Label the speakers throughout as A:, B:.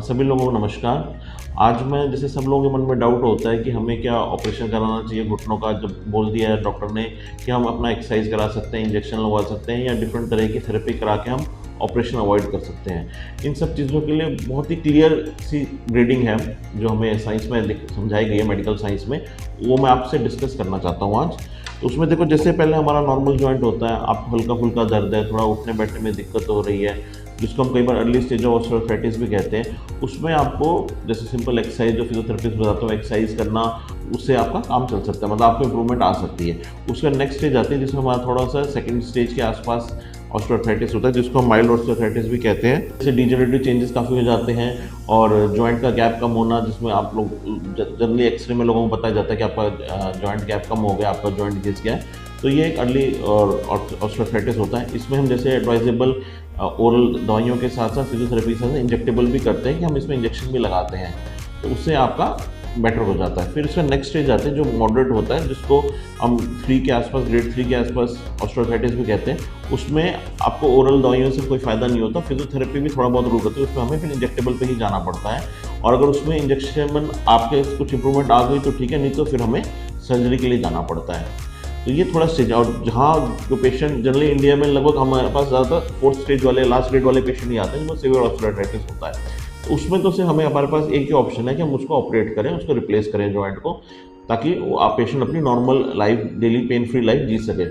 A: सभी लोगों को नमस्कार। आज मैं जैसे सब लोगों के मन में डाउट होता है कि हमें क्या ऑपरेशन कराना चाहिए घुटनों का। जब बोल दिया है डॉक्टर ने कि हम अपना एक्सरसाइज करा सकते हैं, इंजेक्शन लगवा सकते हैं या डिफरेंट तरह की थेरेपी करा के हम ऑपरेशन अवॉइड कर सकते हैं। इन सब चीज़ों के लिए बहुत ही क्लियर सी ग्रेडिंग है जो हमें साइंस में समझाई गई है, मेडिकल साइंस में, वो मैं आपसे डिस्कस करना चाहता हूँ आज। तो उसमें देखो, जैसे पहले हमारा नॉर्मल जॉइंट होता है, आपको हल्का फुल्का दर्द है, थोड़ा उठने बैठने में दिक्कत हो रही है, जिसको हम कई बार अर्ली स्टेज ऑफ ऑस्टियोआर्थराइटिस भी कहते हैं। उसमें आपको जैसे सिंपल एक्सरसाइज जो फिजियोथेरेपिस्ट बताता हूँ, एक्सरसाइज करना, उससे आपका काम चल सकता है, मतलब आपको इंप्रूवमेंट आ सकती है। उसका नेक्स्ट स्टेज आती है जिसमें हमारा थोड़ा सा सेकंड स्टेज के आसपास ऑस्टियोआर्थराइटिस होता है, जिसको हम माइल्ड ऑस्टियोआर्थराइटिस भी कहते हैं। जैसे डिजेनरेटिव चेंजेस काफ़ी हो जाते हैं और जॉइंट का गैप कम होना, जिसमें आप लोग जनरली एक्सरे में लोगों को बताया जाता है कि आपका जॉइंट गैप कम हो गया, आपका जॉइंट घिस गया है। तो ये एक अर्ली और ऑस्टियोआर्थराइटिस होता है। इसमें हम जैसे एडवाइजेबल ओरल दवाइयों के साथ साथ फिजियोथेरेपी के साथ इंजेक्टेबल भी करते हैं कि हम इसमें इंजेक्शन भी लगाते हैं, तो उससे आपका बेटर हो जाता है। फिर इसका नेक्स्ट स्टेज आते हैं जो मॉडरेट होता है, जिसको हम 3 के आसपास, ग्रेड 3 के आसपास ऑस्टियोआर्थराइटिस भी कहते हैं। उसमें आपको ओरल दवाइयों से कोई फ़ायदा नहीं होता, फिजियोथेरेपी भी थोड़ा बहुत रूल होती है, उसमें हमें फिर इंजेक्टेबल पे ही जाना पड़ता है। और अगर उसमें इंजेक्शन आपके कुछ इंप्रूवमेंट आ गई तो ठीक है, नहीं तो फिर हमें सर्जरी के लिए जाना पड़ता है। तो ये थोड़ा स्टेज है। और जहाँ जो पेशेंट जनरली इंडिया में लगभग हमारे पास ज़्यादातर 4th स्टेज वाले, लास्ट ग्रेड वाले पेशेंट ही आते हैं जिनको सीवियर ऑस्टियोआर्थराइटिस होता है। तो उसमें तो सिर्फ हमें, हमारे पास एक ही ऑप्शन है कि हम उसको ऑपरेट करें, उसको रिप्लेस करें जॉइंट को, ताकि वो आप पेशेंट अपनी normal life, daily pain free life जी सके।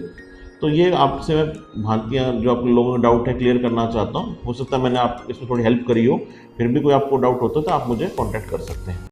A: तो ये आपसे मैं भांतियाँ जो आप लोगों को डाउट है क्लियर करना चाहता हूँ। हो सकता है मैंने आप इसमें थोड़ी हेल्प करी हो। फिर भी कोई आपको डाउट होता है तो आप मुझे कॉन्टैक्ट कर सकते हैं।